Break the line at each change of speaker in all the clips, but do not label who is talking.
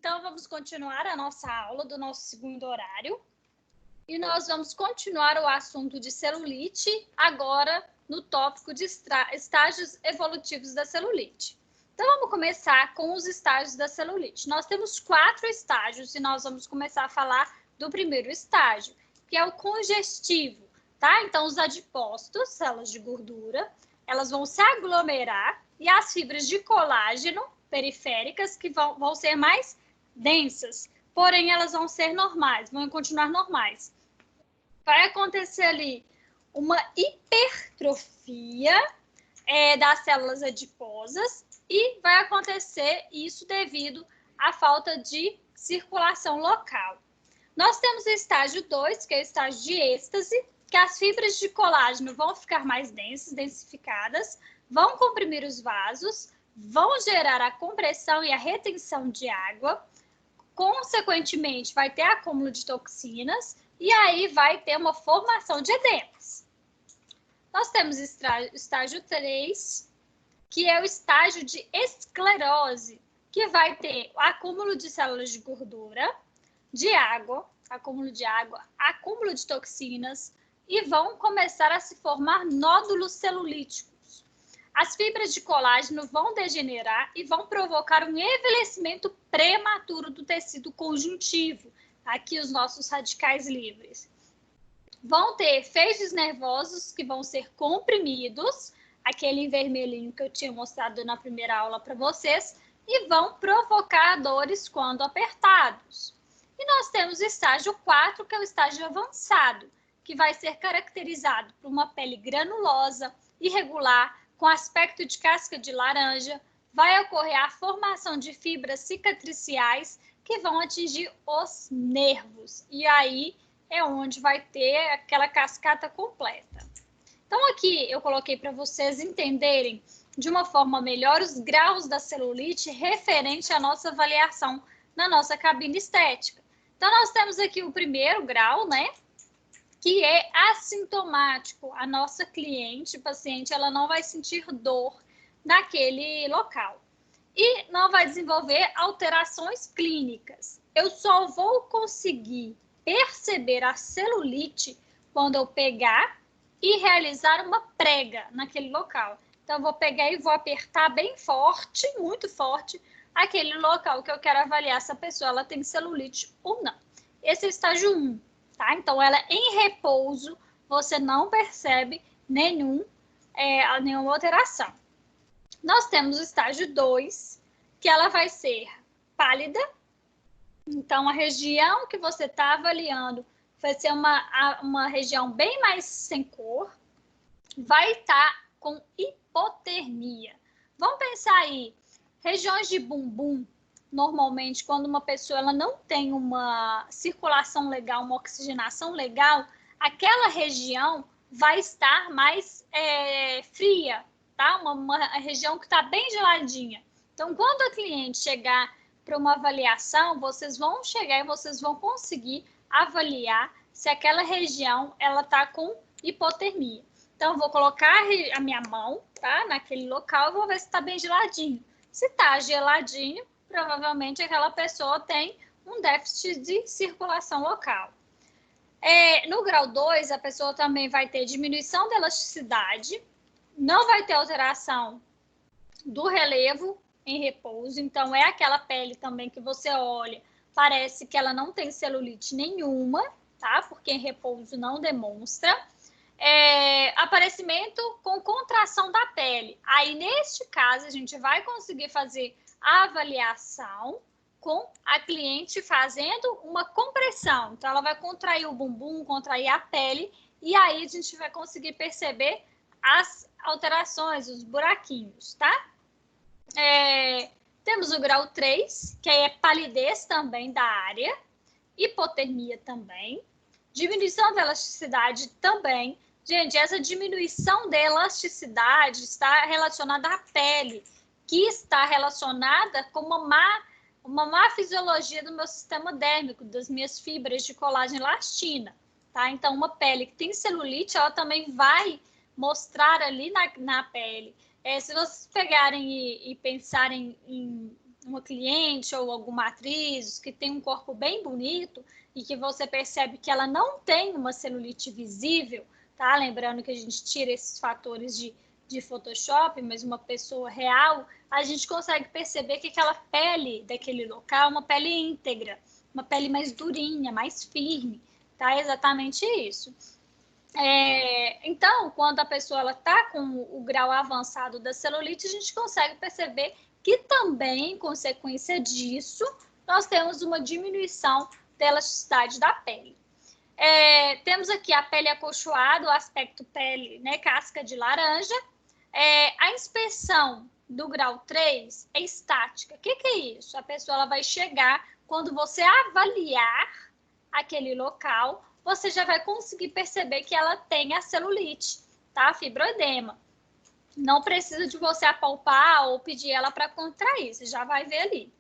Então, vamos continuar a nossa aula do nosso segundo horário. E nós vamos continuar o assunto de celulite, agora no tópico de estágios evolutivos da celulite. Então, vamos começar com os estágios da celulite. Nós temos 4 estágios e nós vamos começar a falar do primeiro estágio, que é o congestivo, tá? Então, os adipócitos, células de gordura, elas vão se aglomerar e as fibras de colágeno periféricas que vão ser mais densas, porém elas vão ser normais, vão continuar normais. Vai acontecer ali uma hipertrofia das células adiposas e vai acontecer isso devido à falta de circulação local. Nós temos o estágio 2, que é o estágio de êxtase, que as fibras de colágeno vão ficar mais densas, densificadas, vão comprimir os vasos, vão gerar a compressão e a retenção de água, consequentemente vai ter acúmulo de toxinas e aí vai ter uma formação de edemas. Nós temos o estágio 3, que é o estágio de esclerose, que vai ter o acúmulo de células de gordura, de água, acúmulo de toxinas e vão começar a se formar nódulos celulíticos. As fibras de colágeno vão degenerar e vão provocar um envelhecimento prematuro do tecido conjuntivo. Aqui os nossos radicais livres. Vão ter feixes nervosos que vão ser comprimidos, aquele em vermelhinho que eu tinha mostrado na primeira aula para vocês, e vão provocar dores quando apertados. E nós temos o estágio 4, que é o estágio avançado, que vai ser caracterizado por uma pele granulosa, irregular, com aspecto de casca de laranja, vai ocorrer a formação de fibras cicatriciais que vão atingir os nervos. E aí é onde vai ter aquela cascata completa. Então, aqui eu coloquei para vocês entenderem de uma forma melhor os graus da celulite referente à nossa avaliação na nossa cabine estética. Então, nós temos aqui o primeiro grau, né? Que é assintomático. A nossa paciente, ela não vai sentir dor naquele local. E não vai desenvolver alterações clínicas. Eu só vou conseguir perceber a celulite quando eu pegar e realizar uma prega naquele local. Então, eu vou pegar e vou apertar bem forte, muito forte, aquele local que eu quero avaliar se a pessoa ela tem celulite ou não. Esse é o estágio 1. Tá? Então, ela em repouso, você não percebe nenhuma alteração. Nós temos o estágio 2, que ela vai ser pálida. Então, a região que você está avaliando vai ser uma região bem mais sem cor. Vai estar com hipotermia. Vamos pensar aí, regiões de bumbum. Normalmente, quando uma pessoa ela não tem uma circulação legal, uma oxigenação legal, aquela região vai estar mais fria, tá? Uma região que está bem geladinha. Então, quando a cliente chegar para uma avaliação, vocês vão chegar e vocês vão conseguir avaliar se aquela região ela está com hipotermia. Então, eu vou colocar a minha mão, tá? Naquele local, e vou ver se está bem geladinho. Se está geladinho, provavelmente aquela pessoa tem um déficit de circulação local. No grau 2, a pessoa também vai ter diminuição da elasticidade, não vai ter alteração do relevo em repouso, então é aquela pele também que você olha, parece que ela não tem celulite nenhuma, tá? Porque em repouso não demonstra. Aparecimento com contração da pele. Aí, neste caso, a gente vai conseguir fazer a avaliação com a cliente fazendo uma compressão. Então, ela vai contrair o bumbum, contrair a pele, e aí a gente vai conseguir perceber as alterações, os buraquinhos, tá? Temos o grau 3, que é palidez também da área, hipotermia também, diminuição da elasticidade também. Gente, essa diminuição da elasticidade está relacionada à pele, que está relacionada com uma má fisiologia do meu sistema dérmico, das minhas fibras de colágeno e elastina, tá? Então, uma pele que tem celulite, ela também vai mostrar ali na pele. Se vocês pegarem e pensarem em uma cliente ou alguma atriz que tem um corpo bem bonito e que você percebe que ela não tem uma celulite visível, tá? Lembrando que a gente tira esses fatores de Photoshop, mas uma pessoa real, a gente consegue perceber que aquela pele daquele local é uma pele íntegra, uma pele mais durinha, mais firme, tá? Exatamente isso. Então, quando a pessoa está com o grau avançado da celulite, a gente consegue perceber que também, em consequência disso, nós temos uma diminuição da elasticidade da pele. Temos aqui a pele acolchoada, o aspecto pele, né, casca de laranja. A inspeção do grau 3 é estática. O que é isso? A pessoa ela vai chegar, quando você avaliar aquele local, você já vai conseguir perceber que ela tem a celulite, tá? Fibroedema. Não precisa de você apalpar ou pedir ela para contrair, você já vai ver ali.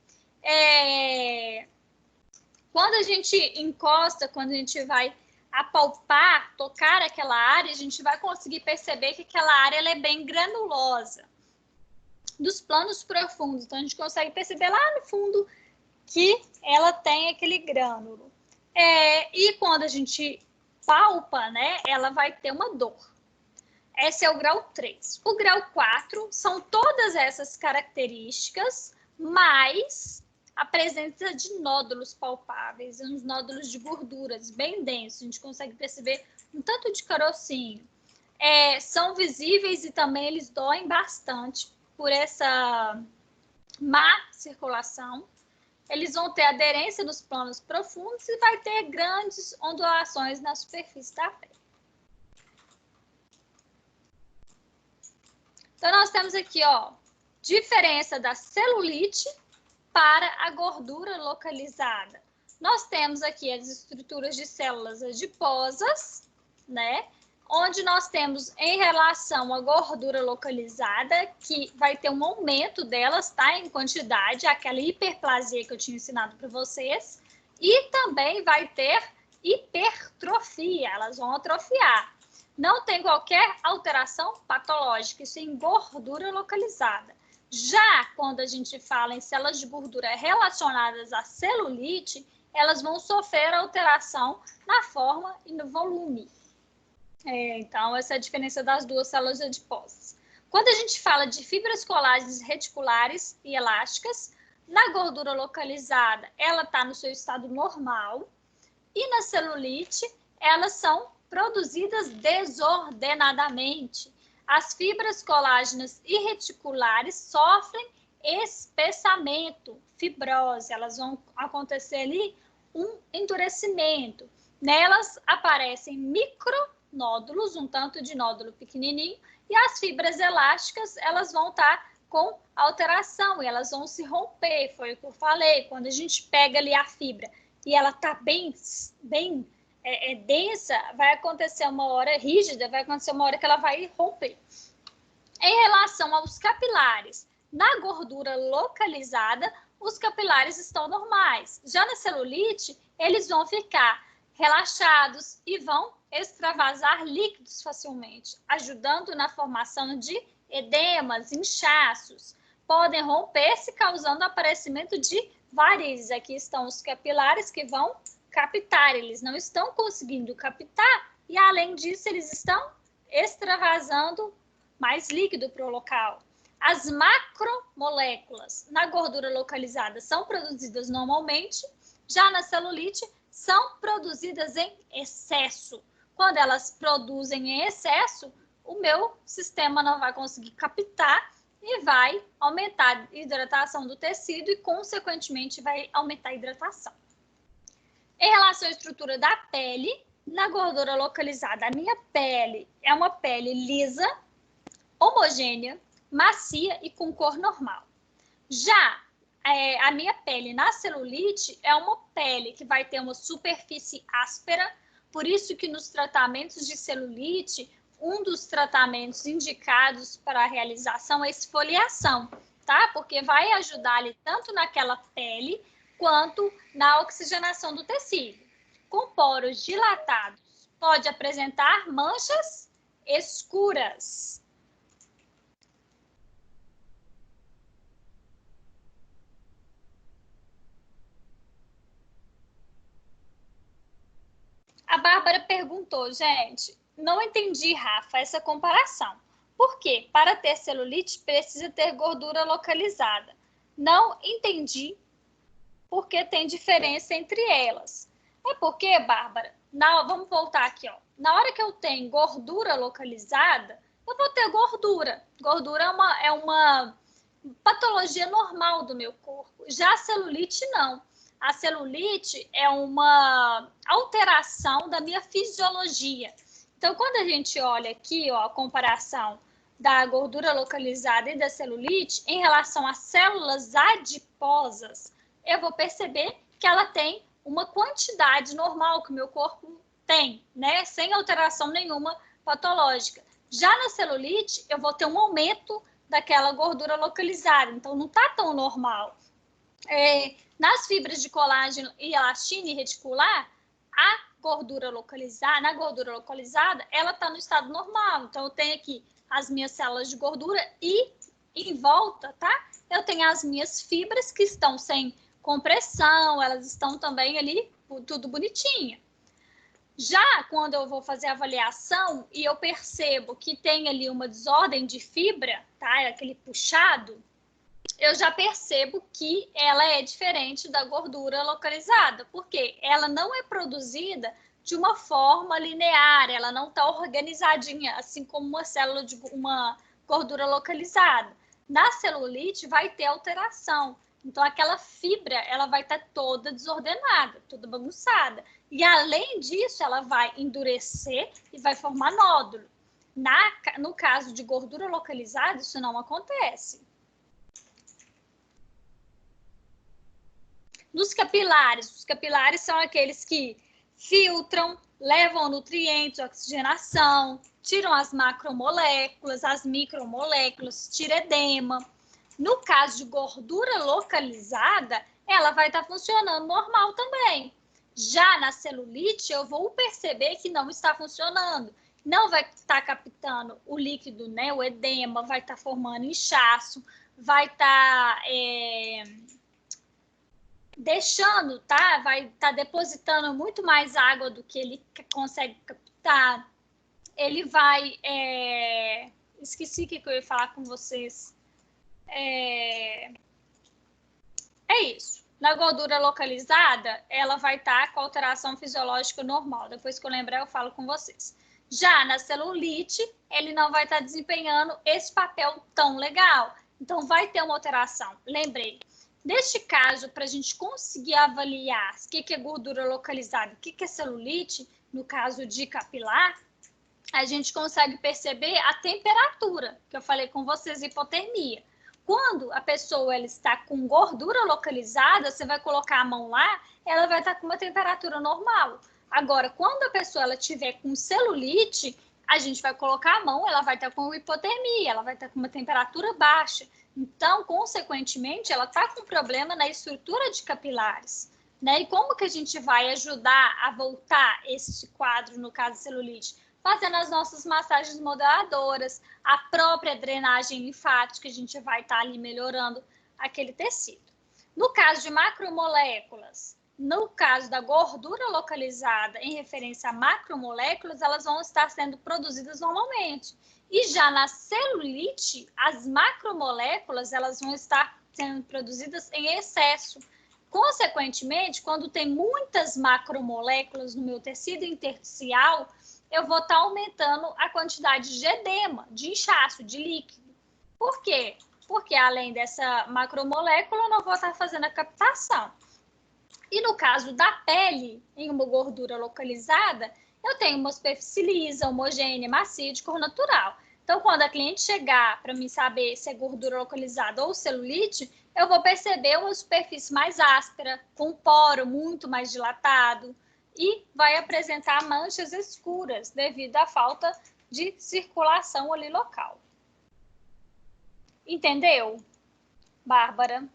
Quando a gente encosta, quando a gente vai apalpar, tocar aquela área, a gente vai conseguir perceber que aquela área ela é bem granulosa. Dos planos profundos, então a gente consegue perceber lá no fundo que ela tem aquele grânulo. E quando a gente palpa, né, ela vai ter uma dor. Esse é o grau 3. O grau 4 são todas essas características, mais a presença de nódulos palpáveis, uns nódulos de gorduras bem densos. A gente consegue perceber um tanto de carocinho. São visíveis e também eles doem bastante por essa má circulação. Eles vão ter aderência nos planos profundos e vai ter grandes ondulações na superfície da pele. Então, nós temos aqui, ó, diferença da celulite para a gordura localizada. Nós temos aqui as estruturas de células adiposas, né? Onde nós temos em relação à gordura localizada, que vai ter um aumento delas, tá? Em quantidade, aquela hiperplasia que eu tinha ensinado para vocês. E também vai ter hipertrofia, elas vão atrofiar. Não tem qualquer alteração patológica, isso é em gordura localizada. Já quando a gente fala em células de gordura relacionadas à celulite, elas vão sofrer alteração na forma e no volume. Então, essa é a diferença das duas células adiposas. Quando a gente fala de fibras colágenas reticulares e elásticas, na gordura localizada, ela está no seu estado normal, e na celulite, elas são produzidas desordenadamente. As fibras colágenas e reticulares sofrem espessamento, fibrose, elas vão acontecer ali um endurecimento. Nelas aparecem micronódulos, um tanto de nódulo pequenininho, e as fibras elásticas, elas vão estar com alteração, e elas vão se romper, foi o que eu falei, quando a gente pega ali a fibra e ela está bem densa, vai acontecer uma hora rígida, vai acontecer uma hora que ela vai romper. Em relação aos capilares, na gordura localizada, os capilares estão normais. Já na celulite, eles vão ficar relaxados e vão extravasar líquidos facilmente, ajudando na formação de edemas, inchaços. Podem romper-se, causando aparecimento de varizes. Aqui estão os capilares que vão captar, eles não estão conseguindo captar e, além disso, eles estão extravasando mais líquido para o local. As macromoléculas na gordura localizada são produzidas normalmente, já na celulite são produzidas em excesso. Quando elas produzem em excesso, o meu sistema não vai conseguir captar e vai aumentar a hidratação do tecido e, consequentemente, vai aumentar a hidratação. Em relação à estrutura da pele, na gordura localizada, a minha pele é uma pele lisa, homogênea, macia e com cor normal. Já a minha pele na celulite é uma pele que vai ter uma superfície áspera, por isso que nos tratamentos de celulite, um dos tratamentos indicados para a realização é esfoliação, tá? Porque vai ajudar ali tanto naquela pele quanto na oxigenação do tecido. Com poros dilatados, pode apresentar manchas escuras. A Bárbara perguntou, gente, não entendi, Rafa, essa comparação. Por quê? Para ter celulite, precisa ter gordura localizada. Não entendi porque tem diferença entre elas. É porque, Bárbara, vamos voltar aqui, ó. Na hora que eu tenho gordura localizada, eu vou ter gordura. Gordura é uma patologia normal do meu corpo. Já a celulite, não. A celulite é uma alteração da minha fisiologia. Então, quando a gente olha aqui, ó, a comparação da gordura localizada e da celulite em relação às células adiposas, eu vou perceber que ela tem uma quantidade normal que o meu corpo tem, né? Sem alteração nenhuma patológica. Já na celulite, eu vou ter um aumento daquela gordura localizada, então não está tão normal. Nas fibras de colágeno e elastina e reticular, na gordura localizada, ela está no estado normal. Então, eu tenho aqui as minhas células de gordura e em volta, tá? Eu tenho as minhas fibras que estão sem compressão, elas estão também ali, tudo bonitinha. Já quando eu vou fazer a avaliação e eu percebo que tem ali uma desordem de fibra, tá? Aquele puxado, eu já percebo que ela é diferente da gordura localizada, porque ela não é produzida de uma forma linear, ela não está organizadinha, assim como uma célula de uma gordura localizada. Na celulite vai ter alteração, então aquela fibra ela vai estar toda desordenada, toda bagunçada. E além disso, ela vai endurecer e vai formar nódulo. No caso de gordura localizada, isso não acontece. Nos capilares, os capilares são aqueles que filtram, levam nutrientes, oxigenação, tiram as macromoléculas, as micromoléculas, tira edema. No caso de gordura localizada, ela vai estar funcionando normal também. Já na celulite, eu vou perceber que não está funcionando. Não vai estar captando o líquido, né? O edema, vai estar formando inchaço, vai estar deixando, tá? Vai estar depositando muito mais água do que ele consegue captar. Ele vai... Esqueci o que eu ia falar com vocês. É isso. Na gordura localizada, ela vai estar com alteração fisiológica normal. Depois que eu lembrar, eu falo com vocês. Já na celulite, ele não vai estar desempenhando esse papel tão legal. Então, vai ter uma alteração. Lembrei. Neste caso, para a gente conseguir avaliar o que é gordura localizada, o que é celulite, no caso de capilar, a gente consegue perceber a temperatura, que eu falei com vocês, hipotermia. Quando a pessoa ela está com gordura localizada, você vai colocar a mão lá, ela vai estar com uma temperatura normal. Agora, quando a pessoa ela tiver com celulite, a gente vai colocar a mão, ela vai estar com hipotermia, ela vai estar com uma temperatura baixa. Então, consequentemente, ela está com problema na estrutura de capilares. Né? E como que a gente vai ajudar a voltar esse quadro, no caso de celulite? Fazendo as nossas massagens modeladoras, a própria drenagem linfática, a gente vai estar ali melhorando aquele tecido. No caso de macromoléculas, no caso da gordura localizada em referência a macromoléculas, elas vão estar sendo produzidas normalmente. E já na celulite, as macromoléculas, elas vão estar sendo produzidas em excesso. Consequentemente, quando tem muitas macromoléculas no meu tecido intersticial, eu vou estar aumentando a quantidade de edema, de inchaço, de líquido. Por quê? Porque além dessa macromolécula, eu não vou estar fazendo a captação. E no caso da pele, em uma gordura localizada, eu tenho uma superfície lisa, homogênea, macia, de cor natural. Então, quando a cliente chegar para mim saber se é gordura localizada ou celulite, eu vou perceber uma superfície mais áspera, com um poro muito mais dilatado, e vai apresentar manchas escuras devido à falta de circulação ali local. Entendeu, Bárbara?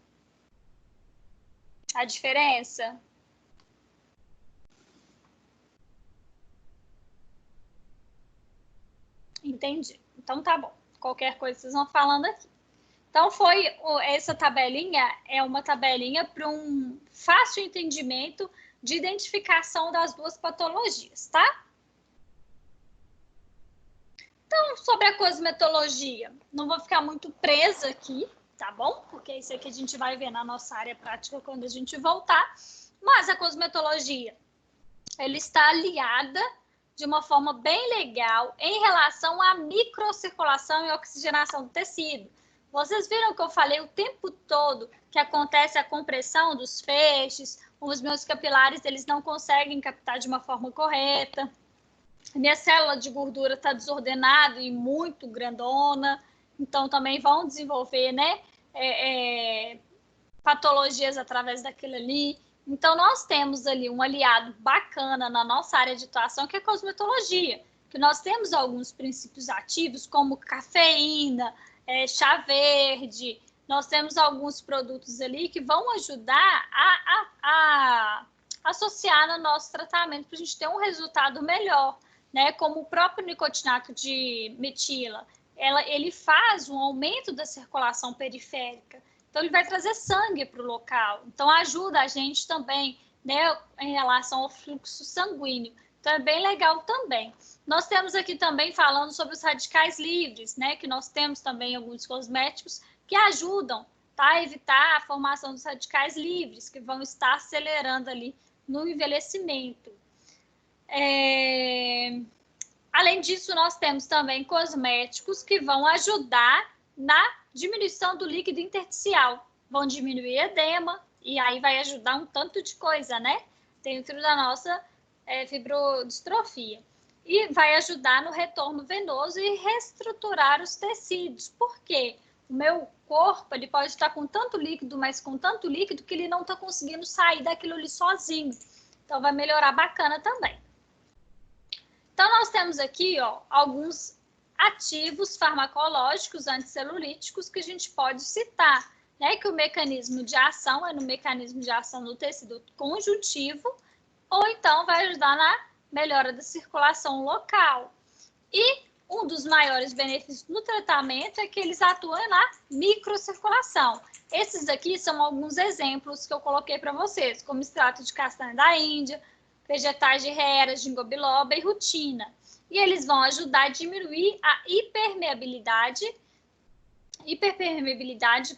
A diferença? Entendi. Então tá bom. Qualquer coisa vocês vão falando aqui. Então essa tabelinha é uma tabelinha para um fácil entendimento de identificação das duas patologias, tá? Então, sobre a cosmetologia, não vou ficar muito presa aqui, tá bom? Porque isso aqui a gente vai ver na nossa área prática quando a gente voltar. Mas a cosmetologia, ela está aliada de uma forma bem legal em relação à microcirculação e oxigenação do tecido. Vocês viram que eu falei o tempo todo que acontece a compressão dos feixes, os meus capilares eles não conseguem captar de uma forma correta. Minha célula de gordura está desordenada e muito grandona, então também vão desenvolver, né, patologias através daquilo ali. Então, nós temos ali um aliado bacana na nossa área de atuação, que é a cosmetologia, que nós temos alguns princípios ativos, como cafeína, chá verde, nós temos alguns produtos ali que vão ajudar a associar no nosso tratamento para a gente ter um resultado melhor, né? Como o próprio nicotinato de metila, ele faz um aumento da circulação periférica. Então, ele vai trazer sangue para o local. Então, ajuda a gente também, né, em relação ao fluxo sanguíneo. Então, é bem legal também. Nós temos aqui também falando sobre os radicais livres, né, que nós temos também alguns cosméticos que ajudam, tá, a evitar a formação dos radicais livres, que vão estar acelerando ali no envelhecimento. Além disso, nós temos também cosméticos que vão ajudar na diminuição do líquido intersticial, vão diminuir edema e aí vai ajudar um tanto de coisa, né? Dentro da nossa fibrodistrofia. E vai ajudar no retorno venoso e reestruturar os tecidos. Por quê? O meu corpo ele pode estar com tanto líquido, mas com tanto líquido que ele não está conseguindo sair daquilo ali sozinho. Então, vai melhorar bacana também. Então, nós temos aqui, ó, alguns ativos farmacológicos anticelulíticos que a gente pode citar, né? Que o mecanismo de ação é no mecanismo de ação do tecido conjuntivo, ou então vai ajudar na melhora da circulação local. E um dos maiores benefícios no tratamento é que eles atuam na microcirculação. Esses aqui são alguns exemplos que eu coloquei para vocês, como extrato de castanha da Índia, vegetais de hera, ginkgo biloba e rutina. E eles vão ajudar a diminuir a hiperpermeabilidade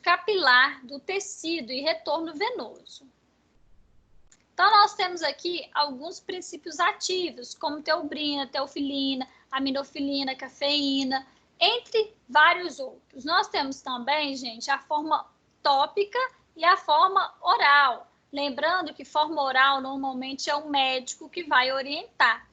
capilar do tecido e retorno venoso. Então, nós temos aqui alguns princípios ativos, como teobrina, teofilina, aminofilina, cafeína, entre vários outros. Nós temos também, gente, a forma tópica e a forma oral. Lembrando que forma oral normalmente é o médico que vai orientar.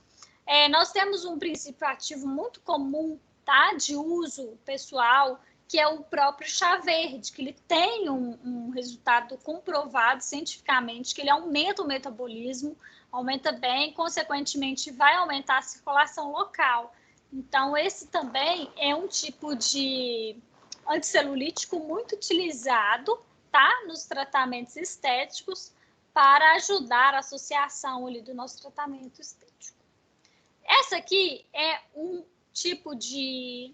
Nós temos um princípio ativo muito comum, tá, de uso pessoal, que é o próprio chá verde, que ele tem um resultado comprovado cientificamente, que ele aumenta o metabolismo, aumenta bem, consequentemente vai aumentar a circulação local. Então, esse também é um tipo de anticelulítico muito utilizado, tá, nos tratamentos estéticos para ajudar a associação ali do nosso tratamento estético. Essa aqui é um tipo de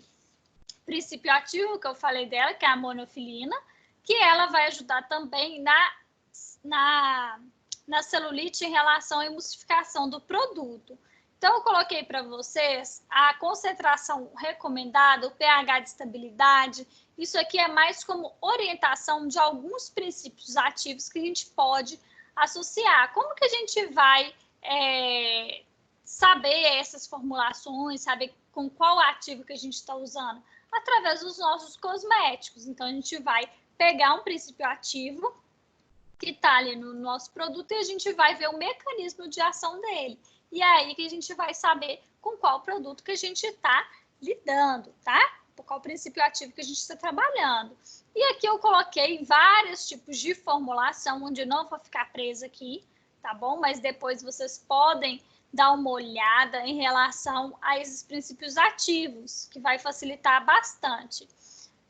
princípio ativo que eu falei dela, que é a monofilina, que ela vai ajudar também na celulite em relação à emulsificação do produto. Então, eu coloquei para vocês a concentração recomendada, o pH de estabilidade. Isso aqui é mais como orientação de alguns princípios ativos que a gente pode associar. Como que a gente vai saber essas formulações, saber com qual ativo que a gente está usando? Através dos nossos cosméticos. Então, a gente vai pegar um princípio ativo que está ali no nosso produto e a gente vai ver o mecanismo de ação dele. E é aí que a gente vai saber com qual produto que a gente está lidando, tá? Por qual princípio ativo que a gente está trabalhando. E aqui eu coloquei vários tipos de formulação, onde eu não vou ficar presa aqui, tá bom? Mas depois vocês podem dar uma olhada em relação a esses princípios ativos, que vai facilitar bastante.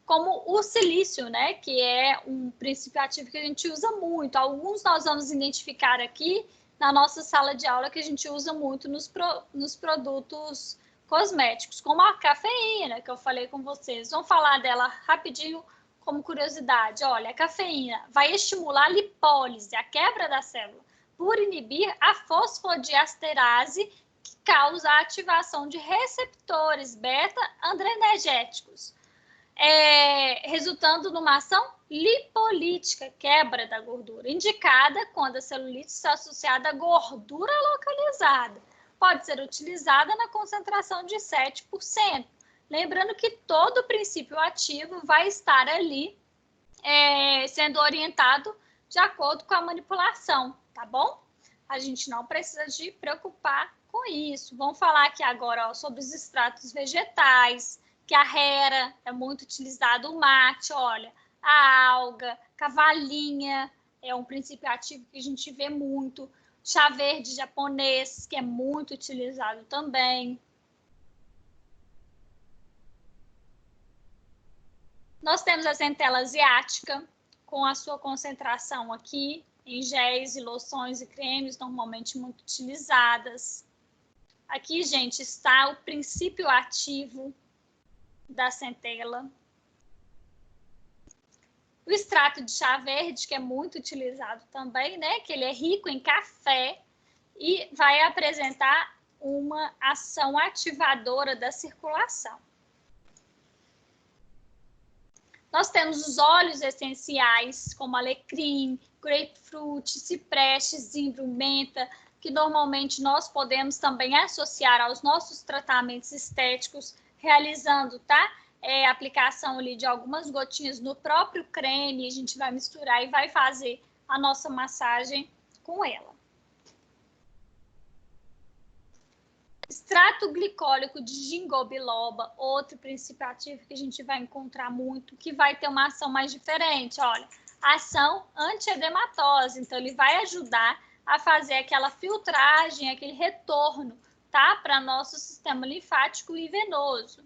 Como o silício, né? Que é um princípio ativo que a gente usa muito. Alguns nós vamos identificar aqui na nossa sala de aula que a gente usa muito nos produtos cosméticos, como a cafeína, que eu falei com vocês. Vamos falar dela rapidinho como curiosidade. Olha, a cafeína vai estimular a lipólise, a quebra da célula. por inibir a fosfodiesterase, que causa a ativação de receptores beta-adrenérgicos, resultando numa ação lipolítica, quebra da gordura, indicada quando a celulite está associada à gordura localizada. Pode ser utilizada na concentração de 7%. Lembrando que todo o princípio ativo vai estar ali sendo orientado de acordo com a manipulação, tá bom? A gente não precisa de preocupar com isso. Vamos falar aqui agora sobre os extratos vegetais, que a hera é muito utilizado, o mate, olha, a alga, cavalinha, é um princípio ativo que a gente vê muito, chá verde japonês, que é muito utilizado também. Nós temos a centela asiática, com a sua concentração aqui, em géis e loções e cremes, normalmente muito utilizadas. Aqui, gente, está o princípio ativo da centela. O extrato de chá verde, que é muito utilizado também, né? Que ele é rico em café e vai apresentar uma ação ativadora da circulação. Nós temos os óleos essenciais, como alecrim, grapefruit, cipreste, zimbro, menta, que normalmente nós podemos também associar aos nossos tratamentos estéticos, realizando, tá? Aplicação ali de algumas gotinhas no próprio creme, a gente vai misturar e vai fazer a nossa massagem com ela. Extrato glicólico de ginkgo biloba, outro princípio ativo que a gente vai encontrar muito, que vai ter uma ação mais diferente, olha, ação antiedematosa, então ele vai ajudar a fazer aquela filtragem, aquele retorno, tá? Para nosso sistema linfático e venoso.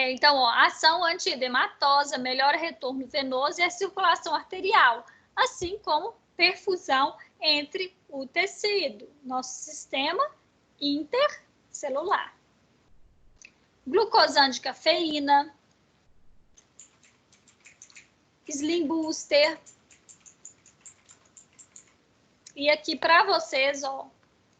Então, ó, ação antiedematosa, melhora retorno venoso e a circulação arterial, assim como perfusão entre o tecido, nosso sistema intercelular. Glucosante de cafeína, Slim Booster. E aqui para vocês, ó,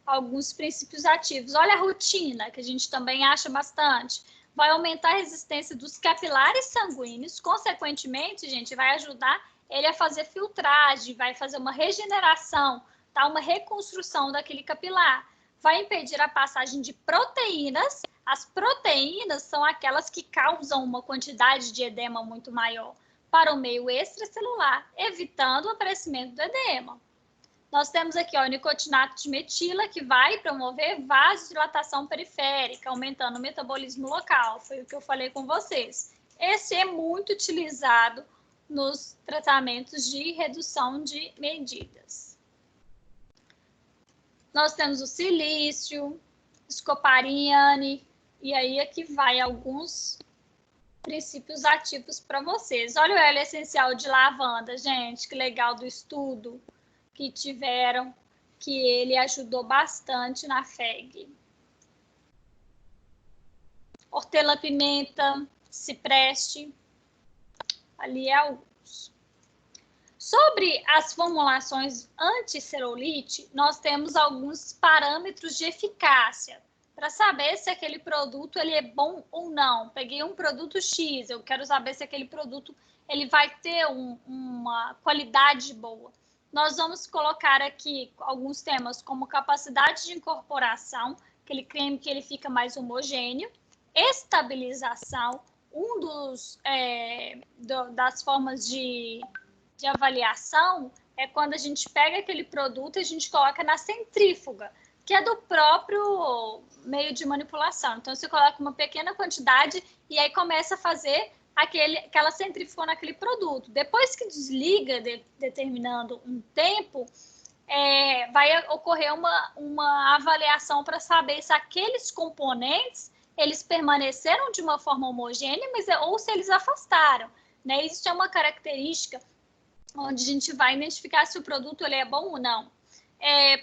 alguns princípios ativos. Olha a rutina, que a gente também acha bastante. Vai aumentar a resistência dos capilares sanguíneos, consequentemente, gente, vai ajudar ele a fazer filtragem, vai fazer uma regeneração, tá? Uma reconstrução daquele capilar. Vai impedir a passagem de proteínas. As proteínas são aquelas que causam uma quantidade de edema muito maior para o meio extracelular, evitando o aparecimento do edema. Nós temos aqui, ó, o nicotinato de metila, que vai promover vasodilatação periférica, aumentando o metabolismo local. Foi o que eu falei com vocês. Esse é muito utilizado nos tratamentos de redução de medidas. Nós temos o silício, escopariane, e aí aqui vai alguns princípios ativos para vocês. Olha o óleo essencial de lavanda, gente, que legal do estudo que tiveram, que ele ajudou bastante na FEG. Hortelã-pimenta, cipreste, ali é alguns. Sobre as formulações anti-celulite, nós temos alguns parâmetros de eficácia para saber se aquele produto ele é bom ou não. Peguei um produto X, eu quero saber se aquele produto ele vai ter uma qualidade boa. Nós vamos colocar aqui alguns temas como capacidade de incorporação, aquele creme que ele fica mais homogêneo, estabilização, das formas de avaliação é quando a gente pega aquele produto e a gente coloca na centrífuga, que é do próprio meio de manipulação. Então, você coloca uma pequena quantidade e aí começa a fazer aquela centrífuga naquele produto. Depois que desliga, determinando um tempo, vai ocorrer uma avaliação para saber se aqueles componentes eles permaneceram de uma forma homogênea, ou se eles afastaram, né? Isso é uma característica onde a gente vai identificar se o produto ele é bom ou não.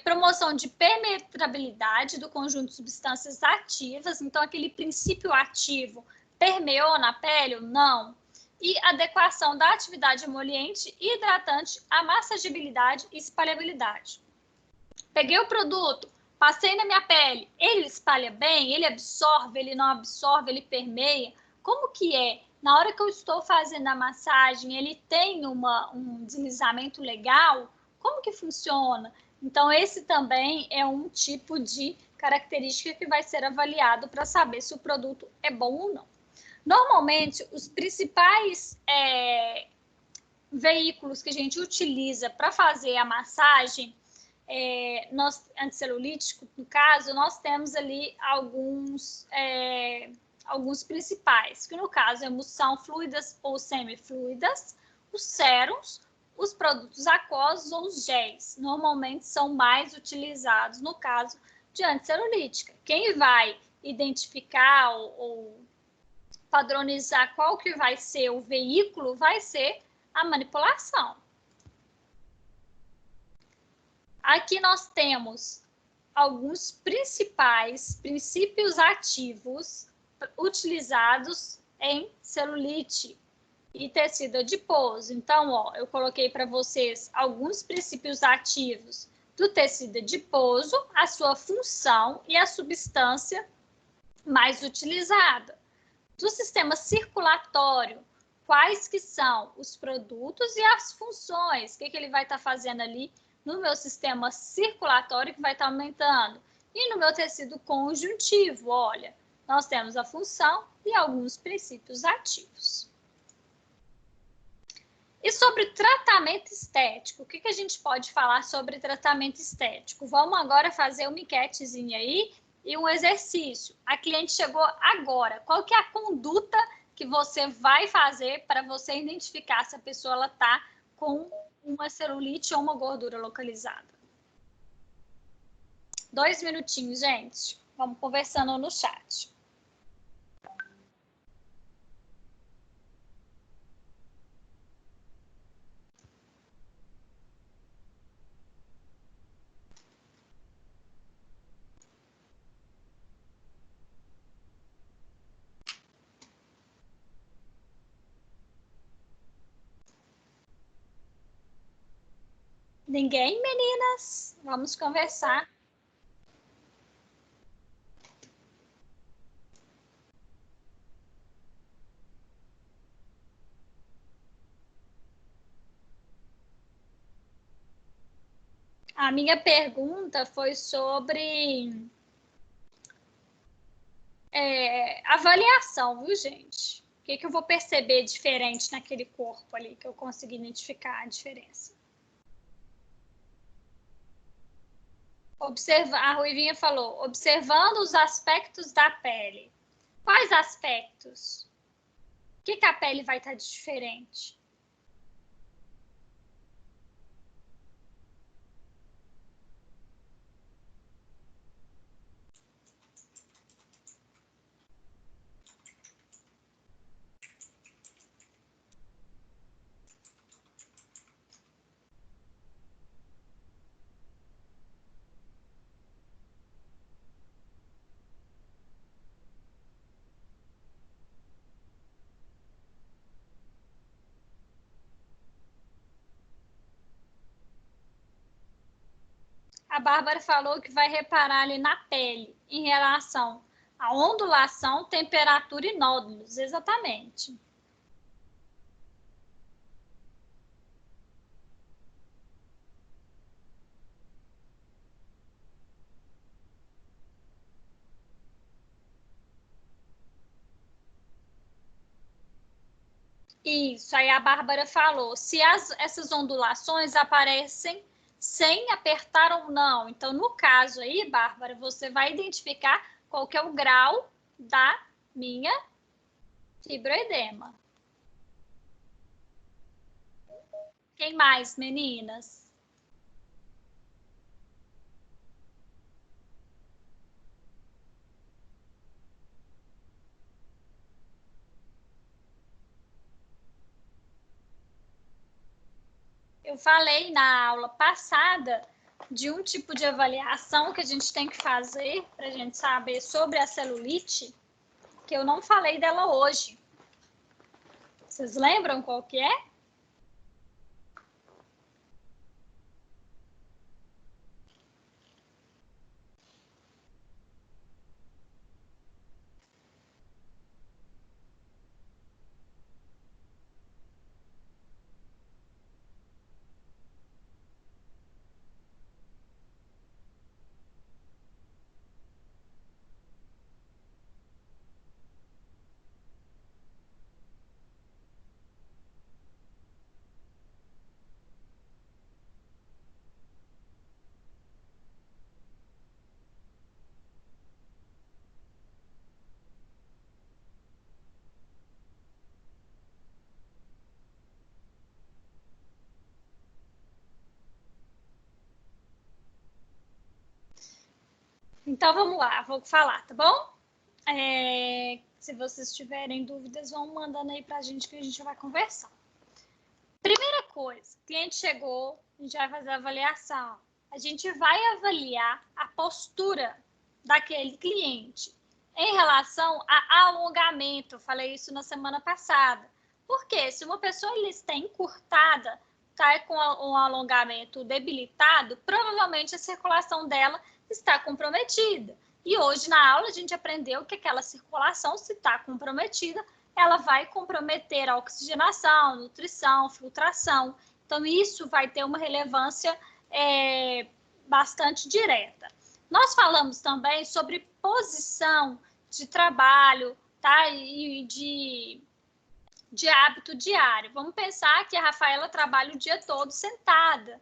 Promoção de penetrabilidade do conjunto de substâncias ativas, então aquele princípio ativo permeou na pele ou não? e adequação da atividade emoliente e hidratante à massagibilidade e espalhabilidade. Peguei o produto, passei na minha pele, ele espalha bem, ele absorve, ele não absorve, ele permeia? Como que é? Na hora que eu estou fazendo a massagem, ele tem um deslizamento legal? Como que funciona? Então, esse também é um tipo de característica que vai ser avaliado para saber se o produto é bom ou não. Normalmente, os principais veículos que a gente utiliza para fazer a massagem anticelulítico, no caso, nós temos ali alguns principais, que no caso são fluidas ou semifluidas, os sérums, os produtos aquosos ou os géis. Normalmente são mais utilizados no caso de anticelulítica. Quem vai identificar ou padronizar qual que vai ser o veículo vai ser a manipulação. Aqui nós temos alguns principais princípios ativos utilizados em celulite e tecido adiposo. Então, ó, eu coloquei para vocês alguns princípios ativos do tecido adiposo, a sua função e a substância mais utilizada. Do sistema circulatório, quais que são os produtos e as funções, o que ele vai estar fazendo ali no meu sistema circulatório que vai estar aumentando. E no meu tecido conjuntivo, olha, nós temos a função e alguns princípios ativos. E sobre tratamento estético, o que a gente pode falar sobre tratamento estético? Vamos agora fazer uma enquetezinha aí e um exercício. A cliente chegou agora. Qual que é a conduta que você vai fazer para você identificar se a pessoa está com uma celulite ou uma gordura localizada? 2 minutinhos, gente. Vamos conversando no chat. Ninguém, meninas? Vamos conversar. A minha pergunta foi sobre avaliação, viu, gente? O que eu vou perceber diferente naquele corpo ali, que eu consegui identificar a diferença? A Ruivinha falou, observando os aspectos da pele. Quais aspectos? O que a pele vai estar diferente? A Bárbara falou que vai reparar ali na pele, em relação à ondulação, temperatura e nódulos. Exatamente. Isso, aí a Bárbara falou, se essas ondulações aparecem sem apertar ou não. Então, no caso aí, Bárbara, você vai identificar qual que é o grau da minha fibroedema. Quem mais, meninas? Eu falei na aula passada de um tipo de avaliação que a gente tem que fazer para a gente saber sobre a celulite, que eu não falei dela hoje. Vocês lembram qual que é? Então, vamos lá, vou falar, tá bom? Se vocês tiverem dúvidas, vão mandando aí pra gente que a gente vai conversar. Primeira coisa, o cliente chegou, a gente vai fazer a avaliação. A gente vai avaliar a postura daquele cliente em relação a alongamento. Eu falei isso na semana passada. Porque se uma pessoa está encurtada, está com um alongamento debilitado, provavelmente a circulação dela está comprometida. E hoje na aula a gente aprendeu que aquela circulação, se está comprometida, ela vai comprometer a oxigenação, nutrição, filtração. Então, isso vai ter uma relevância bastante direta. Nós falamos também sobre posição de trabalho, tá? E de hábito diário. Vamos pensar que a Rafaela trabalha o dia todo sentada.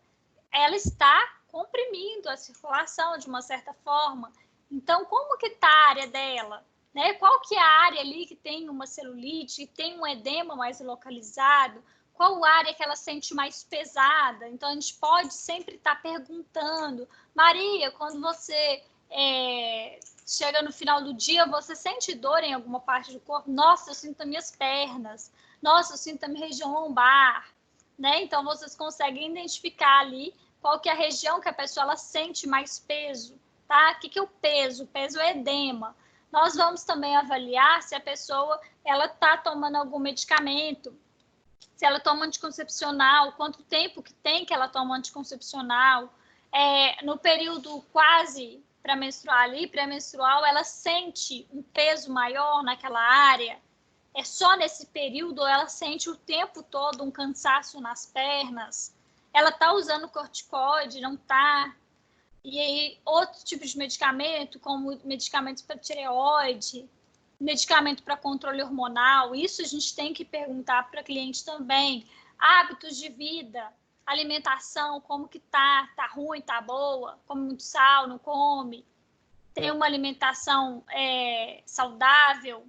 Ela está comprimindo a circulação de uma certa forma. Então, como que está a área dela? Né? Qual que é a área ali que tem uma celulite, que tem um edema mais localizado? Qual área que ela sente mais pesada? Então, a gente pode sempre estar perguntando. Maria, quando você chega no final do dia, você sente dor em alguma parte do corpo? Nossa, eu sinto nas minhas pernas. Nossa, eu sinto na minha região lombar. Né? Então, vocês conseguem identificar ali qual que é a região que a pessoa ela sente mais peso. Tá? O que é o peso? O peso é edema. Nós vamos também avaliar se a pessoa ela está tomando algum medicamento, se ela toma anticoncepcional, quanto tempo que tem que ela toma anticoncepcional. No período quase pré-menstrual ali, pré-menstrual, ela sente um peso maior naquela área. É só nesse período ou ela sente o tempo todo um cansaço nas pernas? Ela está usando corticoide, não está? E aí, outros tipos de medicamento, como medicamentos para tireoide, medicamento para controle hormonal, isso a gente tem que perguntar para a cliente também. Hábitos de vida, alimentação, como que tá? Tá ruim, tá boa? Come muito sal, não come? Tem uma alimentação saudável?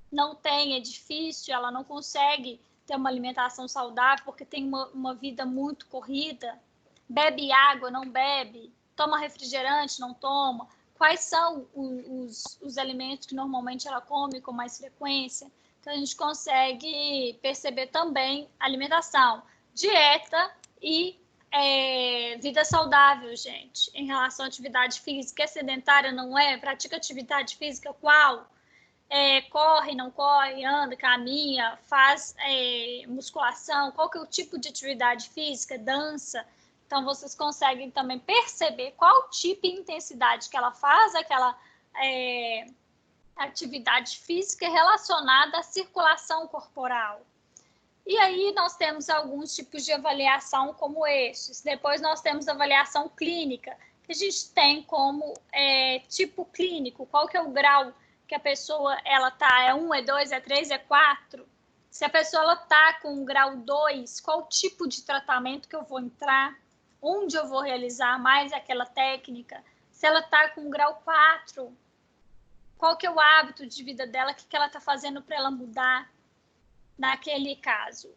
Não tem, é difícil, ela não consegue ter uma alimentação saudável porque tem uma vida muito corrida. Bebe água, não bebe? Toma refrigerante, não toma? Quais são os alimentos que normalmente ela come com mais frequência? Então, a gente consegue perceber também alimentação, dieta e vida saudável, gente. Em relação à atividade física, é sedentária, não é? Pratica atividade física, qual? Corre, não corre, anda, caminha, faz musculação, qual que é o tipo de atividade física, dança. Então, vocês conseguem também perceber qual tipo e intensidade que ela faz aquela atividade física relacionada à circulação corporal. E aí nós temos alguns tipos de avaliação como estes. Depois nós temos avaliação clínica, que a gente tem como tipo clínico, qual que é o grau que a pessoa ela tá, é 1, é 2, é 3, é 4. Se a pessoa ela tá com o grau 2, qual tipo de tratamento que eu vou entrar? Onde eu vou realizar mais aquela técnica? Se ela tá com o grau 4, qual que é o hábito de vida dela? O que ela tá fazendo para ela mudar naquele caso?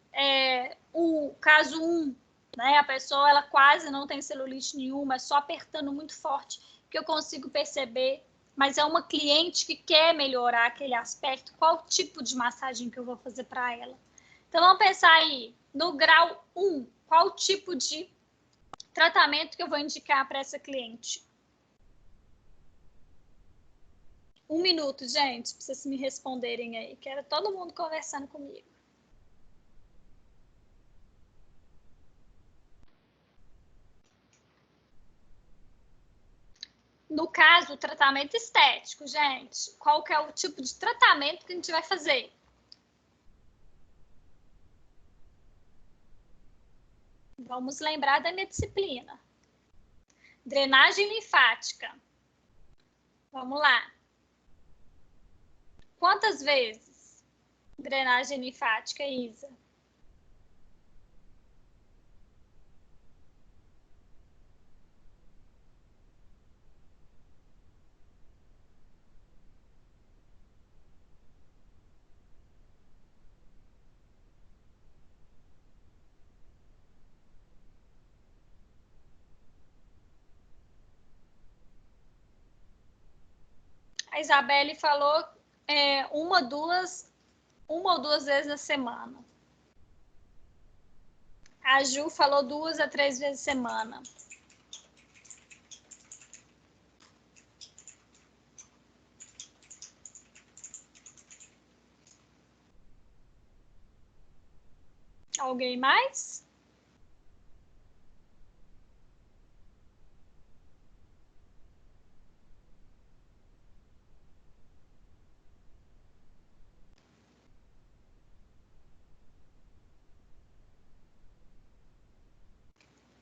O caso 1, né? A pessoa ela quase não tem celulite nenhuma, é só apertando muito forte que eu consigo perceber, mas é uma cliente que quer melhorar aquele aspecto, qual tipo de massagem que eu vou fazer para ela? Então, vamos pensar aí, no grau 1, qual tipo de tratamento que eu vou indicar para essa cliente? 1 minuto, gente, para vocês me responderem aí. Quero todo mundo conversando comigo. No caso, o tratamento estético, gente, qual que é o tipo de tratamento que a gente vai fazer? Vamos lembrar da minha disciplina. Drenagem linfática. Vamos lá. Quantas vezes? Drenagem linfática, Isa? A Isabelle falou uma ou duas vezes na semana. A Ju falou 2 a 3 vezes na semana. Alguém mais?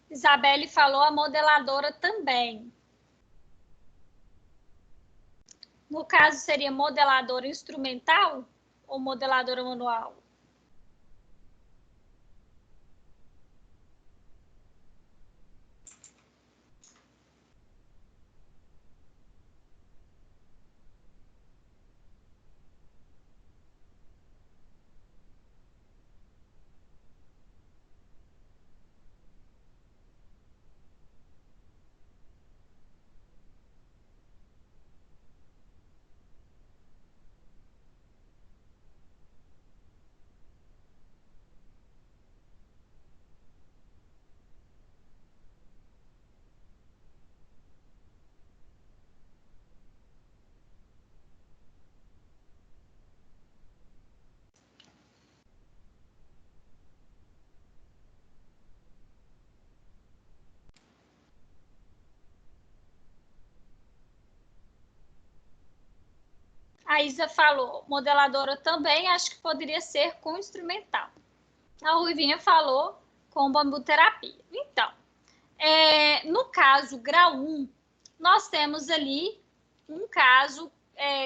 Isabelle falou a modeladora também. No caso, seria modeladora instrumental ou modeladora manual? A Isa falou, modeladora também, acho que poderia ser com instrumental. A Ruivinha falou com bambuterapia. Então, no caso grau 1, nós temos ali um caso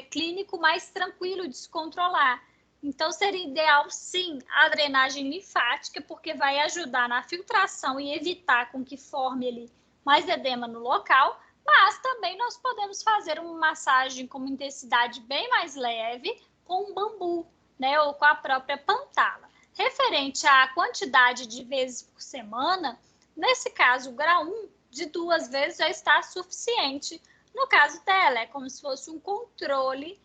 clínico mais tranquilo de se controlar. Então, seria ideal, sim, a drenagem linfática, porque vai ajudar na filtração e evitar com que forme ali mais edema no local, mas também nós podemos fazer uma massagem com uma intensidade bem mais leve com um bambu, né, ou com a própria pantala. Referente à quantidade de vezes por semana, nesse caso, o grau 1, de 2 vezes já está suficiente. No caso dela, é como se fosse um controle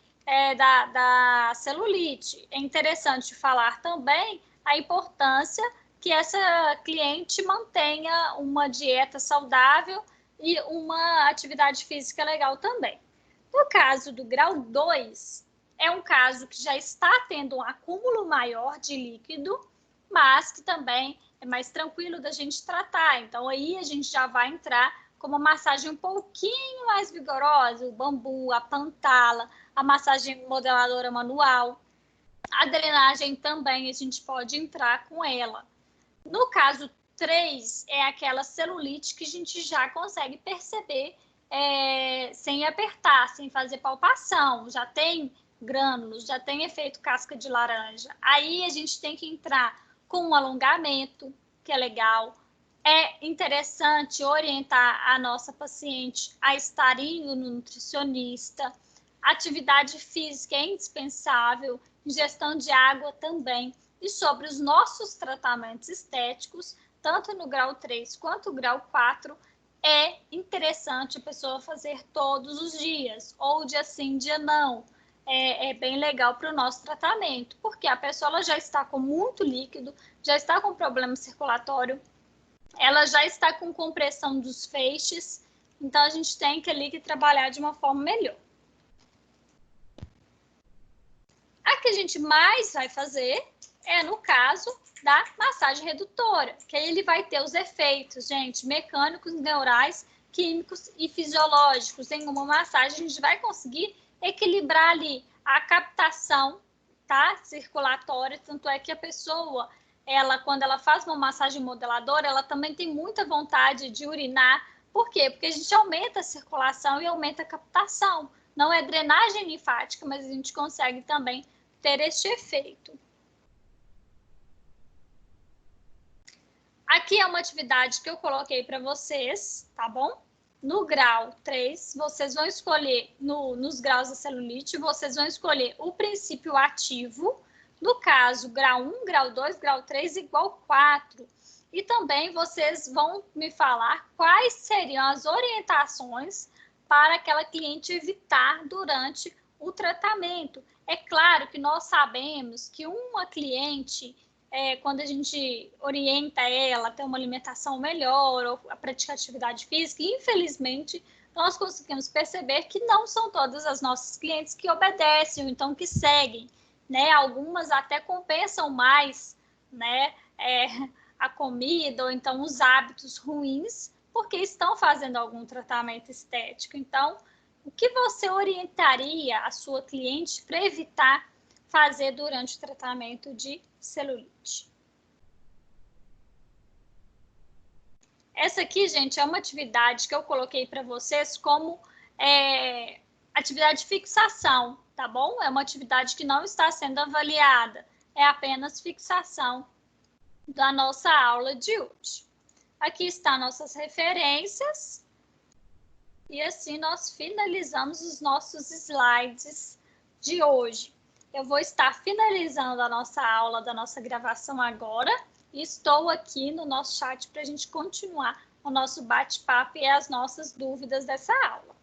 da celulite. É interessante falar também a importância que essa cliente mantenha uma dieta saudável e uma atividade física legal também. No caso do grau 2, é um caso que já está tendo um acúmulo maior de líquido, mas que também é mais tranquilo da gente tratar. Então, aí a gente já vai entrar com uma massagem um pouquinho mais vigorosa, o bambu, a pantala, a massagem modeladora manual. A drenagem também a gente pode entrar com ela. No caso 3, é aquela celulite que a gente já consegue perceber sem apertar, sem fazer palpação. Já tem grânulos, já tem efeito casca de laranja. Aí a gente tem que entrar com um alongamento, que é legal. É interessante orientar a nossa paciente a estar indo no nutricionista. Atividade física é indispensável, ingestão de água também. E sobre os nossos tratamentos estéticos, tanto no grau 3 quanto no grau 4, é interessante a pessoa fazer todos os dias, ou dia sim, dia não. É bem legal para o nosso tratamento, porque a pessoa ela já está com muito líquido, já está com problema circulatório, ela já está com compressão dos feixes, então a gente tem que trabalhar de uma forma melhor. A que a gente mais vai fazer é no caso da massagem redutora, que aí ele vai ter os efeitos, gente, mecânicos neurais químicos e fisiológicos. Em uma massagem, a gente vai conseguir equilibrar ali a captação, tá? Circulatória, tanto é que a pessoa, quando ela faz uma massagem modeladora, ela também tem muita vontade de urinar. Por quê? Porque a gente aumenta a circulação e aumenta a captação. Não é drenagem linfática, mas a gente consegue também ter este efeito. Aqui é uma atividade que eu coloquei para vocês, tá bom? No grau 3, vocês vão escolher, nos graus da celulite, vocês vão escolher o princípio ativo. No caso, grau 1, grau 2, grau 3 igual 4. E também vocês vão me falar quais seriam as orientações para aquela cliente evitar durante o tratamento. É claro que nós sabemos que uma cliente, quando a gente orienta ela a ter uma alimentação melhor ou a praticar atividade física, infelizmente, nós conseguimos perceber que não são todas as nossas clientes que obedecem, ou então que seguem, né? Algumas até compensam mais, né, a comida ou então os hábitos ruins, porque estão fazendo algum tratamento estético. Então, o que você orientaria a sua cliente para evitar fazer durante o tratamento de celulite? Essa aqui, gente, é uma atividade que eu coloquei para vocês como atividade de fixação, tá bom? É uma atividade que não está sendo avaliada, é apenas fixação da nossa aula de hoje. Aqui estão nossas referências e assim nós finalizamos os nossos slides de hoje. Eu vou estar finalizando a nossa aula, da nossa gravação agora, e estou aqui no nosso chat para a gente continuar o nosso bate-papo e as nossas dúvidas dessa aula.